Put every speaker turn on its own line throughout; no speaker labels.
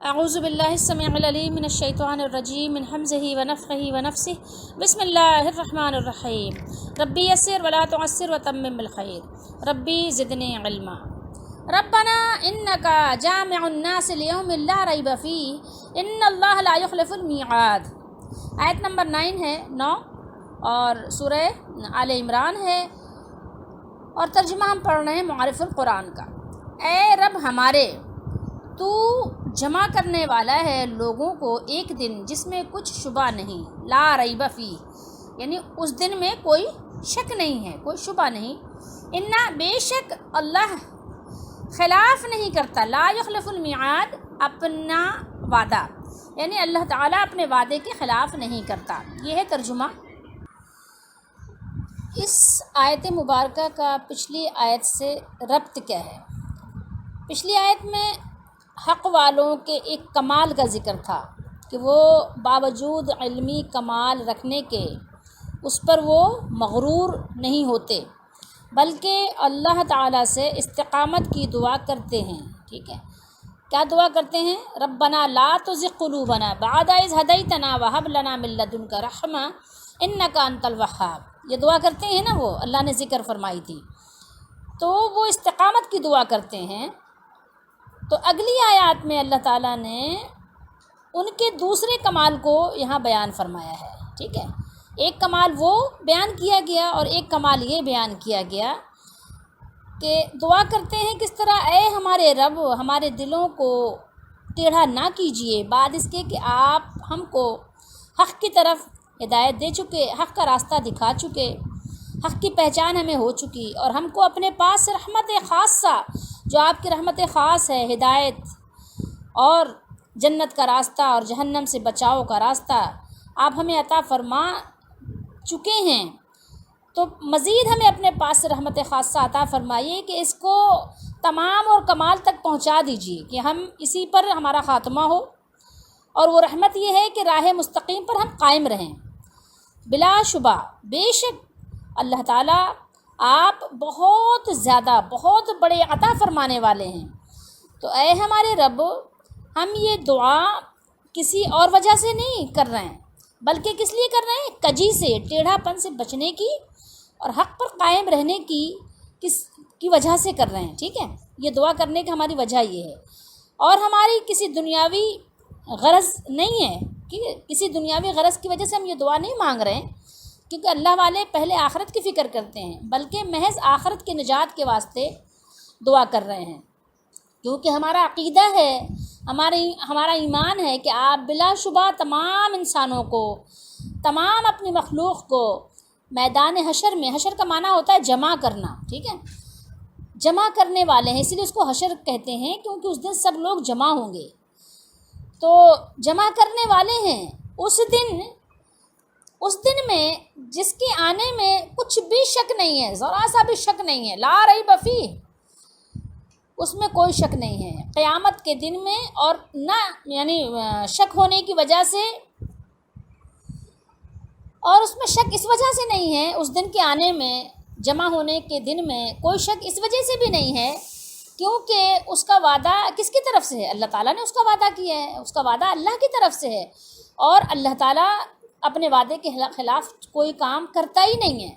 اعوذ باللہ السمیع العلیم من الشیطان الرجیم من حمزہ ونفخہ ونفسہ بسم اللہ الرحمن الرحیم ربی یسر ولا تعسر وتمم بالخیر ربی زدنی علما ربنا انکا جامع الناس لیوم لا ریب فیہ ان اللہ لا یخلف المیعاد۔ آیت نمبر 9 ہے 9 اور سورہ آل عمران ہے، اور ترجمہ ہم پڑھ رہے ہیں معارف القرآن کا۔ اے رب ہمارے، تو جمع کرنے والا ہے لوگوں کو ایک دن جس میں کچھ شبہ نہیں، لا ریب فیہ، یعنی اس دن میں کوئی شک نہیں ہے، کوئی شبہ نہیں۔ انا بے شک اللہ خلاف نہیں کرتا، لا یخلف المیعاد، اپنا وعدہ، یعنی اللہ تعالیٰ اپنے وعدے کے خلاف نہیں کرتا۔ یہ ہے ترجمہ۔ اس آیت مبارکہ کا پچھلی آیت سے ربط کیا ہے؟ پچھلی آیت میں حق والوں کے ایک کمال کا ذکر تھا کہ وہ باوجود علمی کمال رکھنے کے اس پر وہ مغرور نہیں ہوتے، بلکہ اللہ تعالیٰ سے استقامت کی دعا کرتے ہیں۔ ٹھیک ہے، کیا دعا کرتے ہیں؟ ربنا لا تزغ قلوبنا بعد اذ ہدیتنا وہب لنا من لدنک رحمہ انک انت الوہاب۔ یہ دعا کرتے ہیں نا، وہ اللہ نے ذکر فرمائی تھی، تو وہ استقامت کی دعا کرتے ہیں۔ تو اگلی آیات میں اللہ تعالیٰ نے ان کے دوسرے کمال کو یہاں بیان فرمایا ہے۔ ٹھیک ہے، ایک کمال وہ بیان کیا گیا اور ایک کمال یہ بیان کیا گیا کہ دعا کرتے ہیں کس طرح، اے ہمارے رب ہمارے دلوں کو ٹیڑھا نہ کیجیے بعد اس کے کہ آپ ہم کو حق کی طرف ہدایت دے چکے، حق کا راستہ دکھا چکے، حق کی پہچان ہمیں ہو چکی، اور ہم کو اپنے پاس سے رحمت خاصہ، جو آپ کی رحمت خاص ہے، ہدایت اور جنت کا راستہ اور جہنم سے بچاؤ کا راستہ آپ ہمیں عطا فرما چکے ہیں، تو مزید ہمیں اپنے پاس سے رحمت خاصہ عطا فرمائیے کہ اس کو تمام اور کمال تک پہنچا دیجیے کہ ہم اسی پر ہمارا خاتمہ ہو، اور وہ رحمت یہ ہے کہ راہ مستقیم پر ہم قائم رہیں۔ بلا شبہ بے شک اللہ تعالیٰ آپ بہت زیادہ بہت بڑے عطا فرمانے والے ہیں۔ تو اے ہمارے رب، ہم یہ دعا کسی اور وجہ سے نہیں کر رہے ہیں، بلکہ کس لیے کر رہے ہیں؟ کجی سے، ٹیڑھا پن سے بچنے کی اور حق پر قائم رہنے کی وجہ سے کر رہے ہیں۔ ٹھیک ہے، یہ دعا کرنے کی ہماری وجہ یہ ہے، اور ہماری کسی دنیاوی غرض نہیں ہے، ٹھیک ہے، کسی دنیاوی غرض کی وجہ سے ہم یہ دعا نہیں مانگ رہے ہیں، کیونکہ اللہ والے پہلے آخرت کی فکر کرتے ہیں، بلکہ محض آخرت کے نجات کے واسطے دعا کر رہے ہیں، کیونکہ ہمارا عقیدہ ہے، ہمارا ایمان ہے کہ آپ بلا شبہ تمام انسانوں کو، تمام اپنی مخلوق کو میدان حشر میں، حشر کا معنی ہوتا ہے جمع کرنا، ٹھیک ہے، جمع کرنے والے ہیں، اسی لیے اس کو حشر کہتے ہیں، کیونکہ اس دن سب لوگ جمع ہوں گے، تو جمع کرنے والے ہیں اس دن میں جس کے آنے میں کچھ بھی شک نہیں ہے، ذرا سا بھی شک نہیں ہے، لا ریب فیہ، اس میں کوئی شک نہیں ہے قیامت کے دن میں، اور نہ یعنی شک ہونے کی وجہ سے، اور اس میں شک اس وجہ سے نہیں ہے، اس دن کے آنے میں، جمع ہونے کے دن میں کوئی شک اس وجہ سے بھی نہیں ہے کیونکہ اس کا وعدہ کس کی طرف سے ہے؟ اللہ تعالیٰ نے اس کا وعدہ کیا ہے، اس کا وعدہ اللہ کی طرف سے ہے، اور اللہ تعالیٰ اپنے وعدے کے خلاف کوئی کام کرتا ہی نہیں ہے۔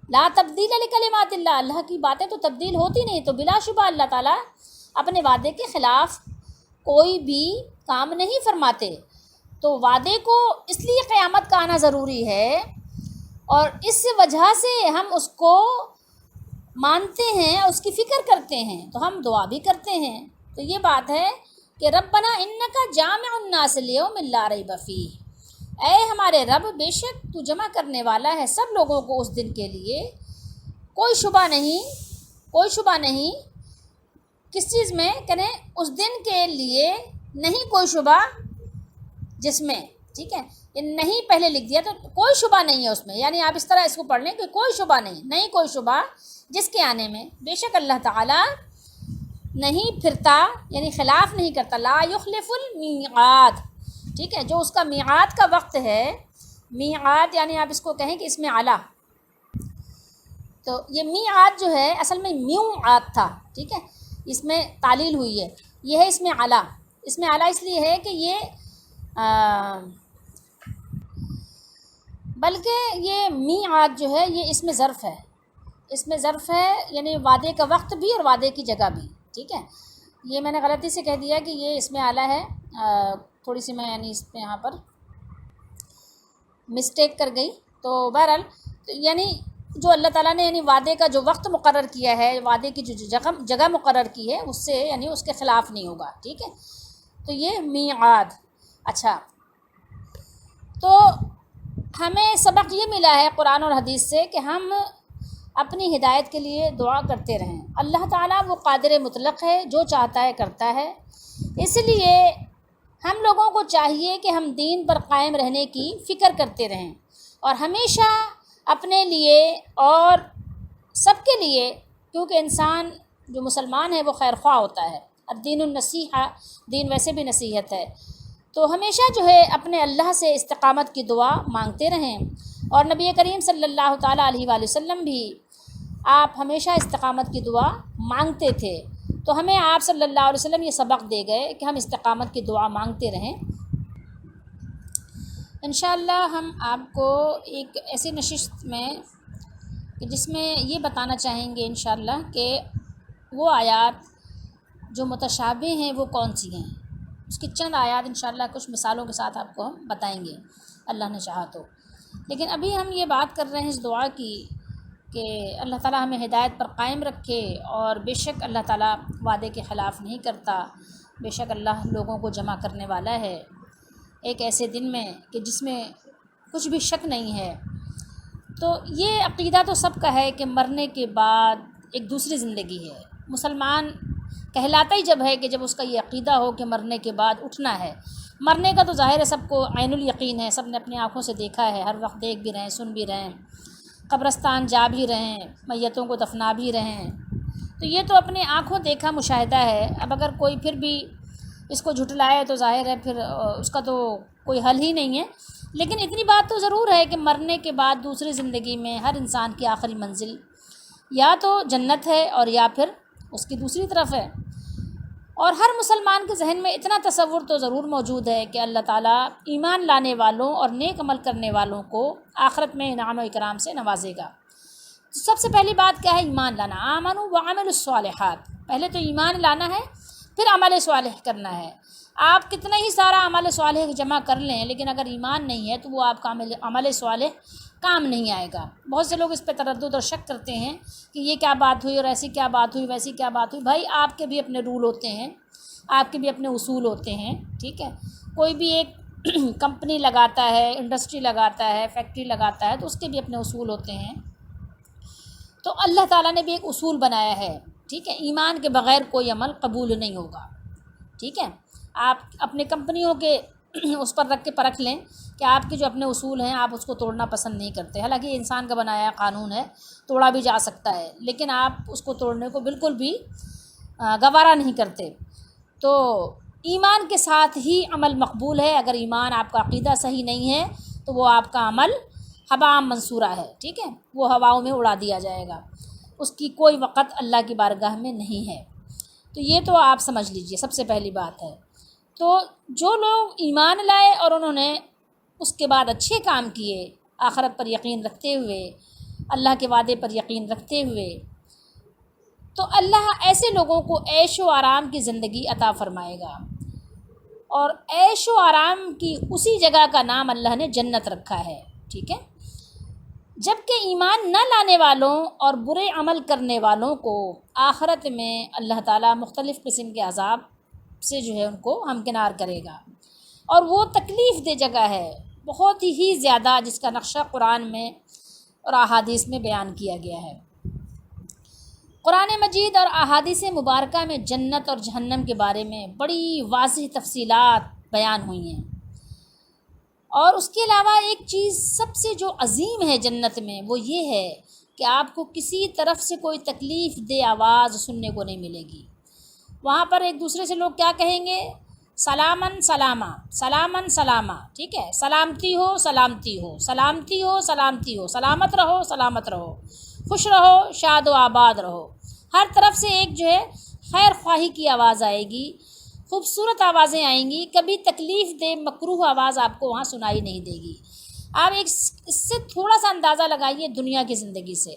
لا تبدیل لکلمات اللہ، اللہ کی باتیں تو تبدیل ہوتی نہیں، تو بلا شبہ اللہ تعالیٰ اپنے وعدے کے خلاف کوئی بھی کام نہیں فرماتے۔ تو وعدے کو اس لیے قیامت کا آنا ضروری ہے، اور اس وجہ سے ہم اس کو مانتے ہیں، اس کی فکر کرتے ہیں، تو ہم دعا بھی کرتے ہیں۔ تو یہ بات ہے کہ ربنا انکا جامع الناس لیوم لا ریب فیہ، اے ہمارے رب بے شک تو جمع کرنے والا ہے سب لوگوں کو اس دن کے لیے، کوئی شبہ نہیں، کوئی شبہ نہیں، کس چیز میں کہنے؟ اس دن کے لیے نہیں کوئی شبہ جس میں، ٹھیک ہے، یہ نہیں پہلے لکھ دیا تو کوئی شبہ نہیں ہے اس میں، یعنی آپ اس طرح اس کو پڑھ لیں کہ کوئی شبہ نہیں کوئی شبہ جس کے آنے میں، بے شک اللہ تعالیٰ نہیں پھرتا، یعنی خلاف نہیں کرتا، لا یخلف المیعاد، ٹھیک ہے، جو اس کا میعاد کا وقت ہے، میعاد یعنی آپ اس کو کہیں کہ اس میں اعلیٰ، تو یہ میعاد جو ہے اصل میں میوعاد تھا، ٹھیک ہے، اس میں تعلیل ہوئی ہے، یہ ہے اس میں اعلیٰ، اس میں اعلیٰ اس لیے ہے کہ یہ بلکہ یہ میعاد جو ہے یہ اس میں ظرف ہے، اس میں ظرف ہے، یعنی وعدے کا وقت بھی اور وعدے کی جگہ بھی، ٹھیک ہے۔ یہ میں نے غلطی سے کہہ دیا کہ یہ اس میں اعلیٰ ہے، تھوڑی سی میں یعنی اس پہ یہاں پر مسٹیک کر گئی۔ تو بہرحال یعنی جو اللہ تعالیٰ نے یعنی وعدے کا جو وقت مقرر کیا ہے، وعدے کی جو جگہ مقرر کی ہے، اس سے یعنی اس کے خلاف نہیں ہوگا، ٹھیک ہے۔ تو یہ میعاد۔ اچھا، تو ہمیں سبق یہ ملا ہے قرآن اور حدیث سے کہ ہم اپنی ہدایت کے لیے دعا کرتے رہیں۔ اللہ تعالیٰ وہ قادر مطلق ہے، جو چاہتا ہے کرتا ہے، اس لیے ہم لوگوں کو چاہیے کہ ہم دین پر قائم رہنے کی فکر کرتے رہیں، اور ہمیشہ اپنے لیے اور سب کے لیے، کیونکہ انسان جو مسلمان ہے وہ خیر خواہ ہوتا ہے، الدین النصیحہ، دین ویسے بھی نصیحت ہے، تو ہمیشہ جو ہے اپنے اللہ سے استقامت کی دعا مانگتے رہیں۔ اور نبی کریم صلی اللہ تعالیٰ علیہ وآلہ وسلم بھی آپ ہمیشہ استقامت کی دعا مانگتے تھے، تو ہمیں آپ صلی اللہ علیہ وسلم یہ سبق دے گئے کہ ہم استقامت کی دعا مانگتے رہیں۔ انشاءاللہ ہم آپ کو ایک ایسی نشست میں کہ جس میں یہ بتانا چاہیں گے انشاءاللہ کہ وہ آیات جو متشابہ ہیں وہ کون سی ہیں، اس کی چند آیات انشاءاللہ کچھ مثالوں کے ساتھ آپ کو ہم بتائیں گے اللہ نے چاہا تو۔ لیکن ابھی ہم یہ بات کر رہے ہیں اس دعا کی کہ اللہ تعالیٰ ہمیں ہدایت پر قائم رکھے، اور بے شک اللہ تعالیٰ وعدے کے خلاف نہیں کرتا، بے شک اللہ لوگوں کو جمع کرنے والا ہے ایک ایسے دن میں کہ جس میں کچھ بھی شک نہیں ہے۔ تو یہ عقیدہ تو سب کا ہے کہ مرنے کے بعد ایک دوسری زندگی ہے۔ مسلمان کہلاتا ہی جب ہے کہ جب اس کا یہ عقیدہ ہو کہ مرنے کے بعد اٹھنا ہے۔ مرنے کا تو ظاہر ہے سب کو عین الیقین ہے، سب نے اپنی آنکھوں سے دیکھا ہے، ہر وقت دیکھ بھی رہے ہیں، سن بھی رہے ہیں، قبرستان جا بھی رہے ہیں، میتوں کو دفنا بھی رہے ہیں، تو یہ تو اپنی آنکھوں دیکھا مشاہدہ ہے۔ اب اگر کوئی پھر بھی اس کو جھٹلائے تو ظاہر ہے پھر اس کا تو کوئی حل ہی نہیں ہے۔ لیکن اتنی بات تو ضرور ہے کہ مرنے کے بعد دوسری زندگی میں ہر انسان کی آخری منزل یا تو جنت ہے اور یا پھر اس کی دوسری طرف ہے، اور ہر مسلمان کے ذہن میں اتنا تصور تو ضرور موجود ہے کہ اللہ تعالیٰ ایمان لانے والوں اور نیک عمل کرنے والوں کو آخرت میں انعام و اکرام سے نوازے گا۔ سب سے پہلی بات کیا ہے؟ ایمان لانا۔ آمنوا وعملوا الصالحات، پہلے تو ایمان لانا ہے، پھر عمل صالح کرنا ہے۔ آپ کتنا ہی سارا عمل صالح جمع کر لیں، لیکن اگر ایمان نہیں ہے تو وہ آپ کا عمل صالح کام نہیں آئے گا۔ بہت سے لوگ اس پہ تردد اور شک کرتے ہیں کہ یہ کیا بات ہوئی، اور ایسی کیا بات ہوئی، ویسی کیا بات ہوئی۔ بھائی آپ کے بھی اپنے رول ہوتے ہیں، آپ کے بھی اپنے اصول ہوتے ہیں، ٹھیک ہے۔ کوئی بھی ایک کمپنی لگاتا ہے، انڈسٹری لگاتا ہے، فیکٹری لگاتا ہے، تو اس کے بھی اپنے اصول ہوتے ہیں۔ تو اللہ تعالیٰ نے بھی ایک اصول بنایا ہے، ٹھیک ہے۔ ایمان کے بغیر کوئی عمل قبول نہیں ہوگا، ٹھیک ہے۔ آپ اپنے کمپنیوں کے اس پر رکھ کے پرکھ لیں کہ آپ کے جو اپنے اصول ہیں آپ اس کو توڑنا پسند نہیں کرتے، حالانکہ یہ انسان کا بنایا قانون ہے، توڑا بھی جا سکتا ہے، لیکن آپ اس کو توڑنے کو بالکل بھی گوارا نہیں کرتے۔ تو ایمان کے ساتھ ہی عمل مقبول ہے۔ اگر ایمان آپ کا عقیدہ صحیح نہیں ہے تو وہ آپ کا عمل ہباء منصورہ ہے، ٹھیک ہے، وہ ہواؤں میں اڑا دیا جائے گا، اس کی کوئی وقت اللہ کی بارگاہ میں نہیں ہے۔ تو یہ تو آپ سمجھ لیجئے، سب سے پہلی بات ہے۔ تو جو لوگ ایمان لائے اور انہوں نے اس کے بعد اچھے کام کیے، آخرت پر یقین رکھتے ہوئے، اللہ کے وعدے پر یقین رکھتے ہوئے، تو اللہ ایسے لوگوں کو عیش و آرام کی زندگی عطا فرمائے گا، اور عیش و آرام کی اسی جگہ کا نام اللہ نے جنت رکھا ہے، ٹھیک ہے۔ جبکہ ایمان نہ لانے والوں اور برے عمل کرنے والوں کو آخرت میں اللہ تعالیٰ مختلف قسم کے عذاب سے جو ہے ان کو ہمکنار کرے گا، اور وہ تکلیف دہ جگہ ہے بہت ہی زیادہ، جس کا نقشہ قرآن میں اور احادیث میں بیان کیا گیا ہے۔ قرآن مجید اور احادیث مبارکہ میں جنت اور جہنم کے بارے میں بڑی واضح تفصیلات بیان ہوئی ہیں، اور اس کے علاوہ ایک چیز سب سے جو عظیم ہے جنت میں وہ یہ ہے کہ آپ کو کسی طرف سے کوئی تکلیف دہ آواز سننے کو نہیں ملے گی۔ وہاں پر ایک دوسرے سے لوگ کیا کہیں گے؟ سلامن سلامہ، سلامن سلامہ، ٹھیک ہے، سلامتی ہو سلامتی ہو، سلامتی ہو سلامتی ہو، سلامت رہو سلامت رہو، خوش رہو شاد و آباد رہو۔ ہر طرف سے ایک جو ہے خیر خواہی کی آواز آئے گی، خوبصورت آوازیں آئیں گی، کبھی تکلیف دہ مکروہ آواز آپ کو وہاں سنائی نہیں دے گی۔ آپ ایک اس سے تھوڑا سا اندازہ لگائیے دنیا کی زندگی سے،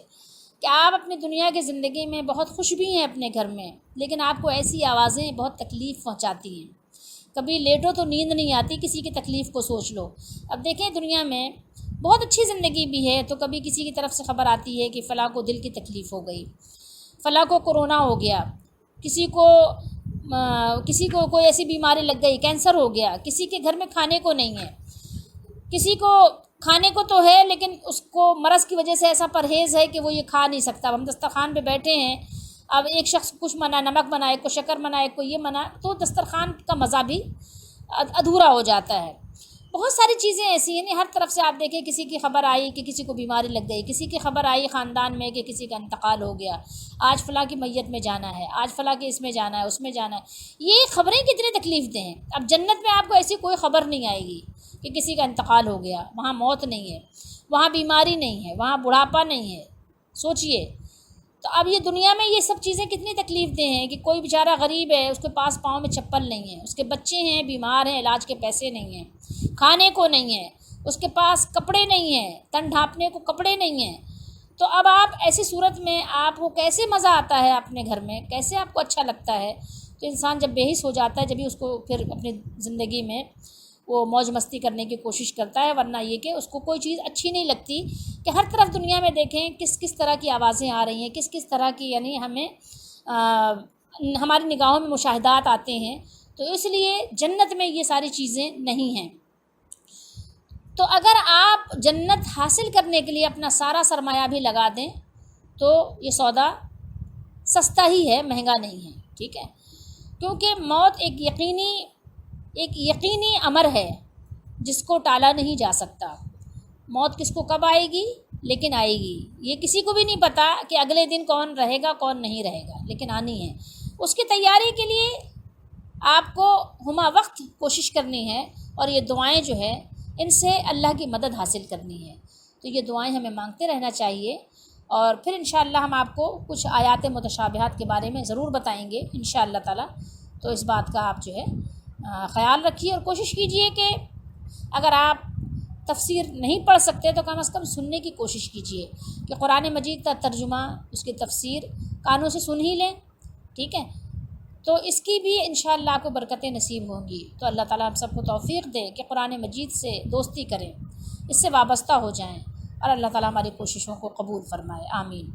کہ آپ اپنی دنیا کی زندگی میں بہت خوش بھی ہیں اپنے گھر میں، لیکن آپ کو ایسی آوازیں بہت تکلیف پہنچاتی ہیں۔ کبھی لیٹو تو نیند نہیں آتی، کسی کی تکلیف کو سوچ لو۔ اب دیکھیں دنیا میں بہت اچھی زندگی بھی ہے تو کبھی کسی کی طرف سے خبر آتی ہے کہ فلاں کو دل کی تکلیف ہو گئی، فلاں کو کورونا ہو گیا، کسی کو کوئی ایسی بیماری لگ گئی، کینسر ہو گیا، کسی کے گھر میں کھانے کو نہیں ہے، کسی کو کھانے کو تو ہے لیکن اس کو مرض کی وجہ سے ایسا پرہیز ہے کہ وہ یہ کھا نہیں سکتا۔ اب ہم دسترخوان پہ بیٹھے ہیں، اب ایک شخص کچھ منع، نمک منع، ایک کو شکر منع، ایک کو یہ منع، تو دسترخوان کا مزہ بھی ادھورا ہو جاتا ہے۔ بہت ساری چیزیں ایسی ہیں، ہر طرف سے آپ دیکھیں کسی کی خبر آئی کہ کسی کو بیماری لگ گئی، کسی کی خبر آئی خاندان میں کہ کسی کا انتقال ہو گیا، آج فلاں کی میت میں جانا ہے، آج فلاں کے اس میں جانا ہے، اس میں جانا ہے۔ یہ خبریں کتنی تکلیف دہ ہیں۔ اب جنت میں آپ کو ایسی کوئی خبر نہیں آئے گی کہ کسی کا انتقال ہو گیا، وہاں موت نہیں ہے، وہاں بیماری نہیں ہے، وہاں بڑھاپا نہیں ہے۔ سوچئے تو اب یہ دنیا میں یہ سب چیزیں کتنی تکلیف دہ ہیں کہ کوئی بیچارہ غریب ہے، اس کے پاس پاؤں میں چپل نہیں ہے، اس کے بچے ہیں بیمار ہیں، علاج کے پیسے نہیں ہیں، کھانے کو نہیں ہے، اس کے پاس کپڑے نہیں ہیں، تن ڈھانپنے کو کپڑے نہیں ہیں۔ تو اب آپ ایسی صورت میں آپ کو کیسے مزہ آتا ہے اپنے گھر میں، کیسے آپ کو اچھا لگتا ہے؟ تو انسان جب بے حس ہو جاتا ہے جبھی اس کو پھر اپنی زندگی میں وہ موج مستی کرنے کی کوشش کرتا ہے، ورنہ یہ کہ اس کو کوئی چیز اچھی نہیں لگتی کہ ہر طرف دنیا میں دیکھیں کس کس طرح کی آوازیں آ رہی ہیں، کس کس طرح کی یعنی ہمیں ہماری نگاہوں میں مشاہدات آتے ہیں۔ تو اس لیے جنت میں یہ ساری چیزیں نہیں ہیں۔ تو اگر آپ جنت حاصل کرنے کے لیے اپنا سارا سرمایہ بھی لگا دیں تو یہ سودا سستا ہی ہے، مہنگا نہیں ہے، ٹھیک ہے؟ کیونکہ موت ایک یقینی امر ہے جس کو ٹالا نہیں جا سکتا۔ موت کس کو کب آئے گی، لیکن آئے گی۔ یہ کسی کو بھی نہیں پتہ کہ اگلے دن کون رہے گا کون نہیں رہے گا، لیکن آنی ہے۔ اس کی تیاری کے لیے آپ کو ہمہ وقت کوشش کرنی ہے، اور یہ دعائیں جو ہے ان سے اللہ کی مدد حاصل کرنی ہے۔ تو یہ دعائیں ہمیں مانگتے رہنا چاہیے، اور پھر انشاءاللہ ہم آپ کو کچھ آیات متشابہات کے بارے میں ضرور بتائیں گے انشاءاللہ تعالی۔ تو اس بات کا آپ جو ہے خیال رکھیے، اور کوشش کیجئے کہ اگر آپ تفسیر نہیں پڑھ سکتے تو کم از کم سننے کی کوشش کیجئے کہ قرآن مجید کا ترجمہ، اس کی تفسیر کانوں سے سن ہی لیں، ٹھیک ہے؟ تو اس کی بھی انشاءاللہ آپ کو برکتیں نصیب ہوں گی۔ تو اللہ تعالیٰ ہم سب کو توفیق دے کہ قرآن مجید سے دوستی کریں، اس سے وابستہ ہو جائیں، اور اللہ تعالیٰ ہماری کوششوں کو قبول فرمائے، آمین۔